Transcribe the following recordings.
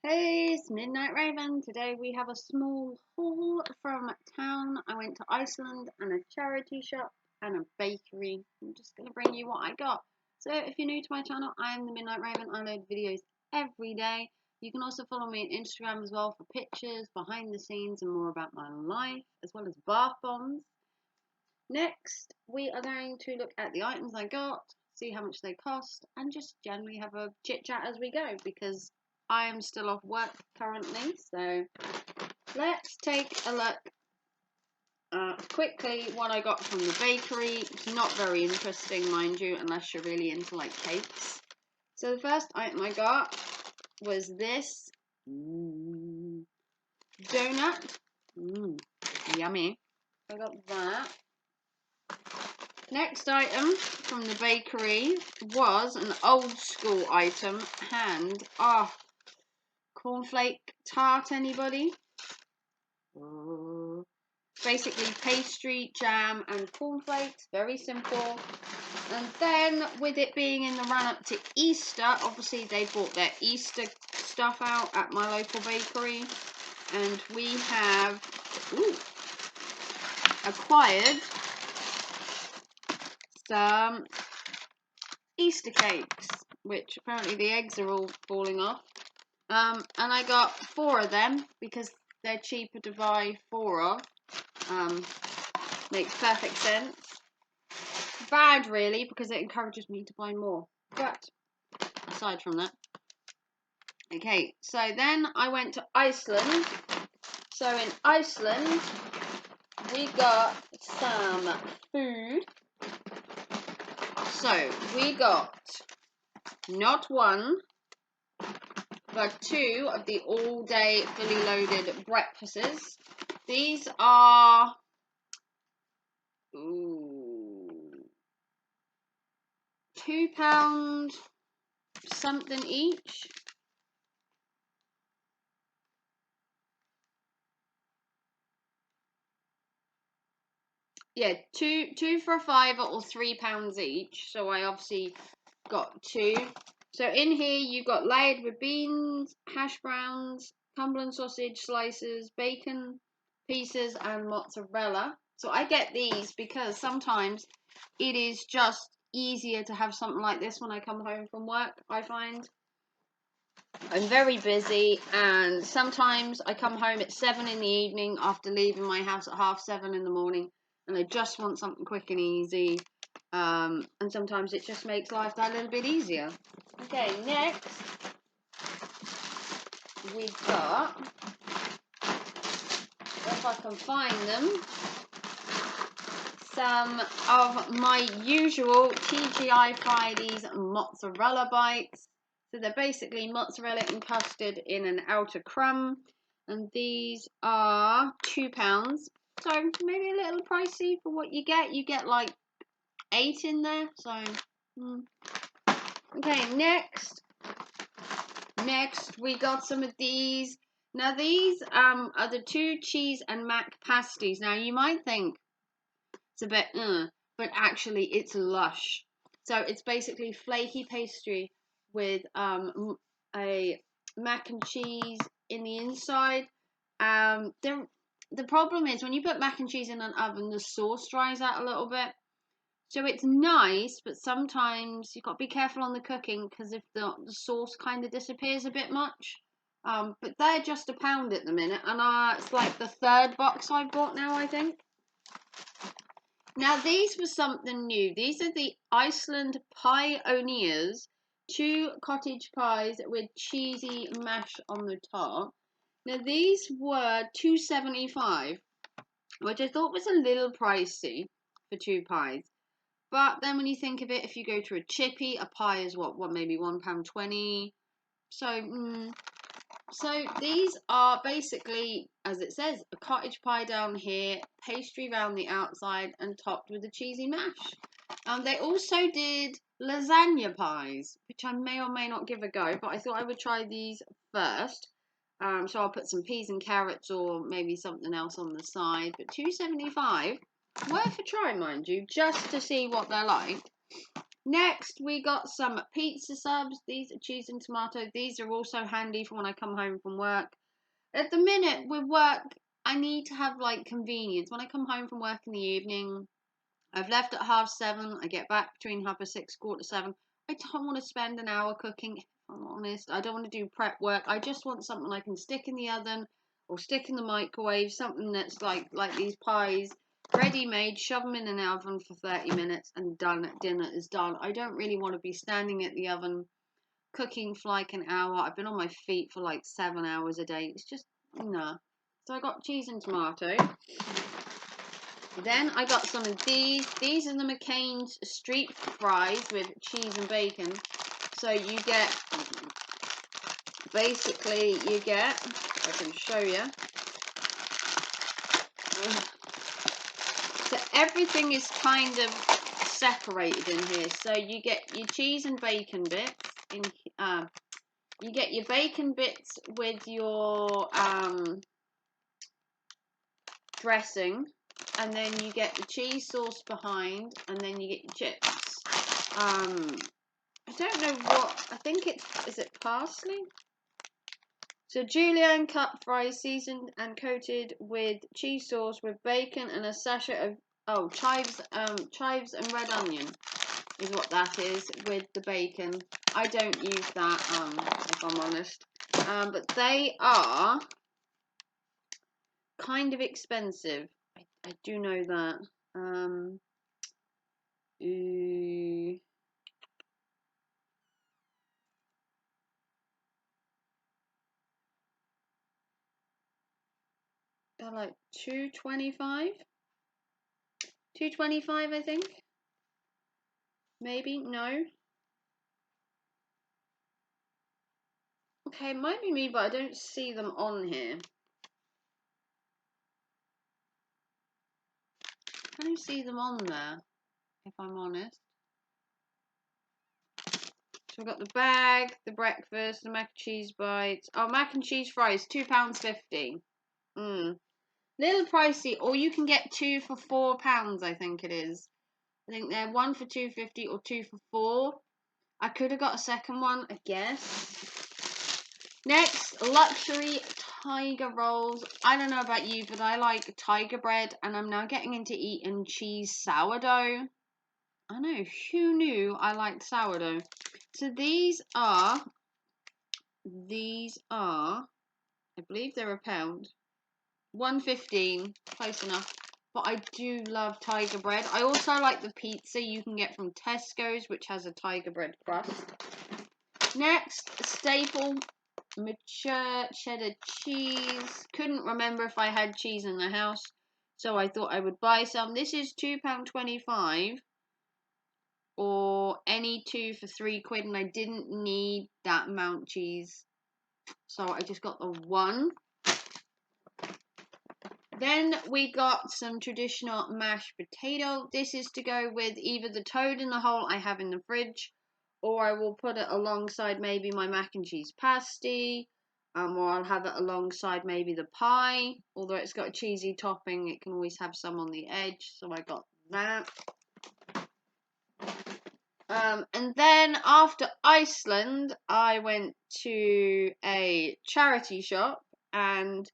Hey, it's Midnight Raven. Today we have a small haul from town. I went to Iceland and a charity shop and a bakery. I'm just going to bring you what I got. So if you're new to my channel, I am the Midnight Raven. I load videos every day. You can also follow me on Instagram as well for pictures, behind the scenes and more about my life, as well as bath bombs. Next, we are going to look at the items I got, see how much they cost, and just generally have a chit chat as we go because I am still off work currently. So let's take a look quickly what I got from the bakery. It's not very interesting, mind you, unless you're really into like cakes. So the first item I got was this donut. Yummy. I got that. Next item from the bakery was an old school item, and cornflake tart. Anybody? Basically pastry, jam and cornflakes, very simple. And then with it being in the run up to Easter, obviously they bought their Easter stuff out at my local bakery, and we have acquired some Easter cakes, which apparently the eggs are all falling off. And I got 4 of them because they're cheaper to buy 4 of. Makes perfect sense. Bad really because it encourages me to buy more. But aside from that. Okay, so then I went to Iceland. So in Iceland we got some food. So we got not 1 but 2 of the all-day fully loaded breakfasts. These are £2 something each. Yeah, two for a £5 or £3 each. So I obviously got 2. So in here you got layered with beans, hash browns, Cumberland sausage slices, bacon pieces and mozzarella. So I get these because sometimes it is just easier to have something like this when I come home from work. I find I'm very busy, and sometimes I come home at 7 in the evening after leaving my house at 7:30 in the morning, and I just want something quick and easy. And sometimes it just makes life that little bit easier. Okay, next we've got, if I can find them, some of my usual TGI Fridays mozzarella bites. So they're basically mozzarella and custard in an outer crumb, and these are £2. So maybe a little pricey for what you get. You get like 8 in there. So okay, next we got some of these. Now these are the 2 cheese and mac pasties. Now you might think it's a bit but actually it's lush. So it's basically flaky pastry with a mac and cheese in the inside. The problem is when you put mac and cheese in an oven, the sauce dries out a little bit. So it's nice, but sometimes you've got to be careful on the cooking because if the sauce kind of disappears a bit much. But they're just £1 at the minute, and it's like the 3rd box I've bought now, I think. Now these were something new. These are the Iceland Pioneers, 2 cottage pies with cheesy mash on the top. Now these were £2.75, which I thought was a little pricey for 2 pies. But then when you think of it, if you go to a chippy, a pie is what maybe £1.20. So these are basically, as it says, a cottage pie down here, pastry around the outside and topped with a cheesy mash. They also did lasagna pies, which I may or may not give a go, but I thought I would try these first. So I'll put some peas and carrots or maybe something else on the side. But £2.75, worth a try, mind you, just to see what they're like. Next, we got some pizza subs. These are cheese and tomato. These are also handy for when I come home from work. At the minute, with work, I need to have like convenience. When I come home from work in the evening, I've left at 7:30. I get back between 6:30, 7:15. I don't want to spend an hour cooking, if I'm honest. I don't want to do prep work. I just want something I can stick in the oven or stick in the microwave. Something that's like these pies, ready made. Shove them in an oven for 30 minutes and done. Dinner is done. I don't really want to be standing at the oven cooking for like an hour. I've been on my feet for like 7 hours a day. It's just no. So I got cheese and tomato. Then I got some of these. These are the McCain's street fries with cheese and bacon. So you get, basically you get, if I can show you. So everything is kind of separated in here. So you get your cheese and bacon bits. You get your bacon bits with your dressing. And then you get the cheese sauce behind, and then you get your chips. I don't know what, I think is it parsley? So julienne cut fries seasoned and coated with cheese sauce with bacon and a sachet of, chives and red onion is what that is with the bacon. I don't use that, if I'm honest. But they are kind of expensive. I do know that. They're like $2.25. $2.25, I think. Maybe, no. Okay, it might be me, but I don't see them on here. I don't see them on there, if I'm honest. So we've got the bag, the breakfast, the mac and cheese bites. Oh, mac and cheese fries, £2.50. Little pricey, or you can get 2 for £4, I think it is. I think they're 1 for £2.50 or 2 for £4. I could have got a second one, I guess. Next, luxury tiger rolls. I don't know about you, but I like tiger bread, and I'm now getting into eating cheese sourdough. I know, who knew I liked sourdough? So these are, I believe they're £1. $1.15, close enough. But I do love tiger bread. I also like the pizza you can get from Tesco's, which has a tiger bread crust. Next, staple, mature cheddar cheese. Couldn't remember if I had cheese in the house, so I thought I would buy some. This is £2.25, or any 2 for £3, and I didn't need that amount of cheese, so I just got the one. Then we got some traditional mashed potato. This is to go with either the toad in the hole I have in the fridge, or I will put it alongside maybe my mac and cheese pasty, or I'll have it alongside maybe the pie. Although it's got a cheesy topping, it can always have some on the edge, so I got that. And then after Iceland, I went to a charity shop, and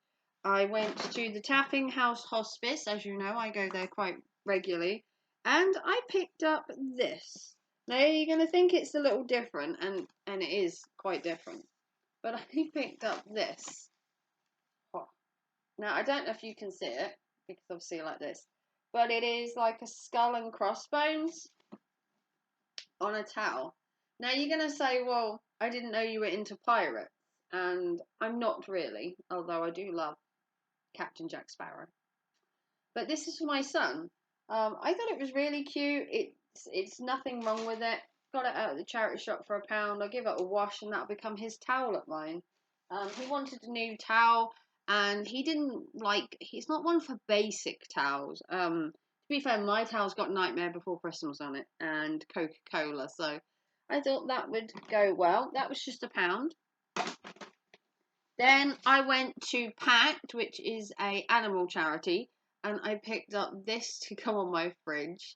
I went to the Tapping House Hospice. As you know, I go there quite regularly, and I picked up this. Now you're going to think it's a little different, and it is quite different, but I picked up this. Now I don't know if you can see it, because obviously like this, but it is like a skull and crossbones on a towel. Now you're going to say, well, I didn't know you were into pirates, and I'm not really, although I do love Captain Jack Sparrow. But this is for my son. I thought it was really cute. It's nothing wrong with it. Got it out of the charity shop for £1. I'll give it a wash, and that'll become his towel at mine. He wanted a new towel, and he didn't like. He's not one for basic towels. To be fair, my towel's got Nightmare Before Christmas on it and Coca-Cola, so I thought that would go well. That was just £1. Then I went to Pact, which is a animal charity, and I picked up this to go on my fridge.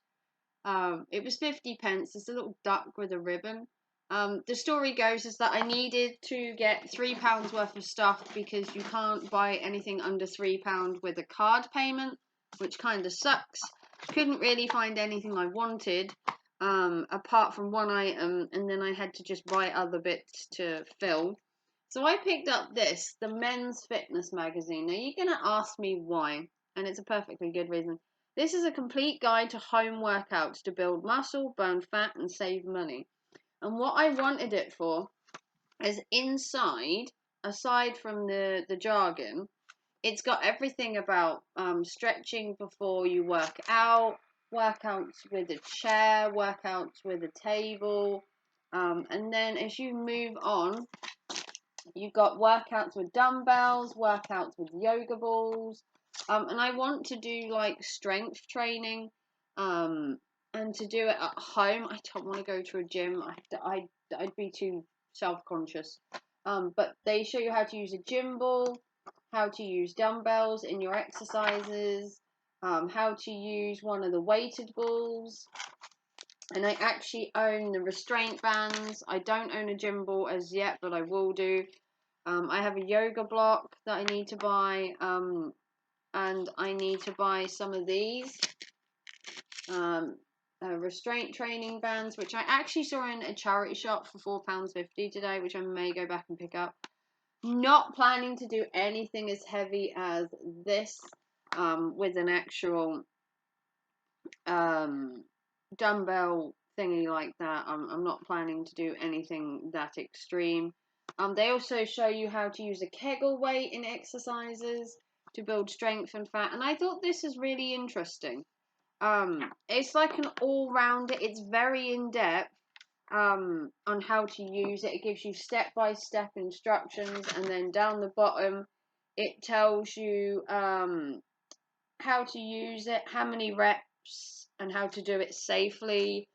It was 50p. It's a little duck with a ribbon. The story goes is that I needed to get £3 worth of stuff because you can't buy anything under £3 with a card payment, which kind of sucks. Couldn't really find anything I wanted, apart from one item, and then I had to just buy other bits to fill. So I picked up this, the Men's Fitness magazine. Now you're gonna ask me why, and it's a perfectly good reason. This is a complete guide to home workouts to build muscle, burn fat, and save money. And what I wanted it for is inside, aside from the jargon, it's got everything about stretching before you work out, workouts with a chair, workouts with a table, and then as you move on, you've got workouts with dumbbells, workouts with yoga balls, and I want to do like strength training, and to do it at home. I don't want to go to a gym. I'd be too self-conscious. But they show you how to use a gym ball, how to use dumbbells in your exercises, how to use one of the weighted balls. And I actually own the restraint bands. I don't own a gym ball as yet, but I will do. I have a yoga block that I need to buy, and I need to buy some of these restraint training bands, which I actually saw in a charity shop for £4.50 today, which I may go back and pick up. Not planning to do anything as heavy as this, with an actual dumbbell thingy like that. I'm not planning to do anything that extreme. They also show you how to use a Kegel weight in exercises to build strength and fat, and I thought this is really interesting. It's like an all-rounder. It's very in-depth on how to use it. It gives you step-by-step instructions, and then down the bottom it tells you how to use it, how many reps, and how to do it safely.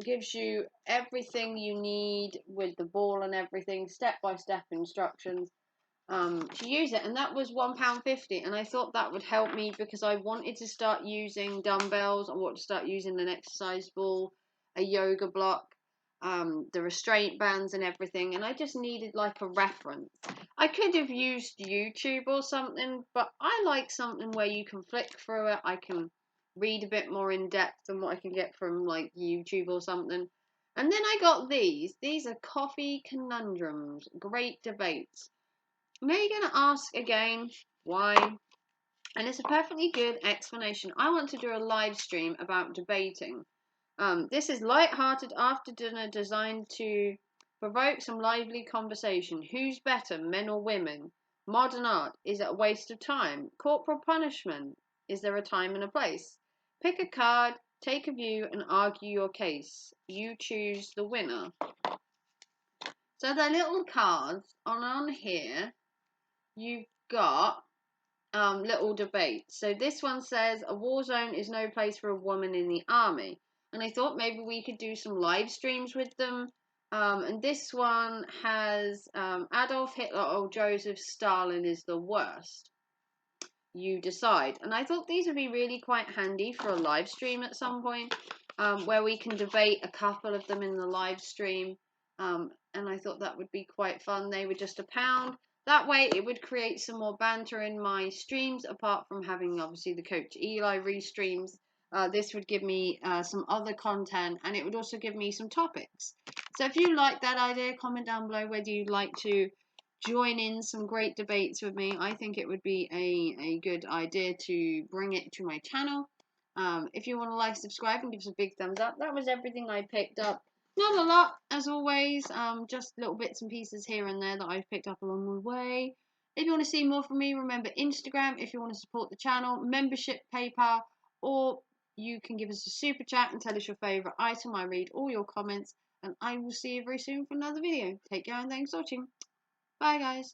Gives you everything you need with the ball and everything, step-by-step instructions to use it. And that was £1.50, and I thought that would help me because I wanted to start using dumbbells. I want to start using an exercise ball, a yoga block, the restraint bands and everything, and I just needed like a reference. I could have used YouTube or something, but I like something where you can flick through it. I can read a bit more in depth than what I can get from like YouTube or something. And then I got these. These are coffee conundrums, great debates. Now you're going to ask again, why? And it's a perfectly good explanation. I want to do a live stream about debating. This is light-hearted after dinner designed to provoke some lively conversation. Who's better, men or women? Modern art, is it a waste of time? Corporal punishment, is there a time and a place? Pick a card, take a view, and argue your case. You choose the winner. So the little cards on here, you've got little debates. So this one says, a war zone is no place for a woman in the army. And I thought maybe we could do some live streams with them. And this one has Adolf Hitler or Joseph Stalin is the worst. You decide. And I thought these would be really quite handy for a live stream at some point, where we can debate a couple of them in the live stream. And I thought that would be quite fun. They were just £1. That way it would create some more banter in my streams, apart from having obviously the Coach Eli restreams. This would give me some other content, and it would also give me some topics. So if you like that idea, comment down below whether you'd like to join in some great debates with me. I think it would be a good idea to bring it to my channel. If you want to like, subscribe, and give us a big thumbs up. That was everything I picked up. Not a lot, as always, just little bits and pieces here and there that I've picked up along the way. If you want to see more from me, remember Instagram. If you want to support the channel, membership, PayPal, or you can give us a super chat and tell us your favourite item. I read all your comments, and I will see you very soon for another video. Take care and thanks for watching. Bye, guys.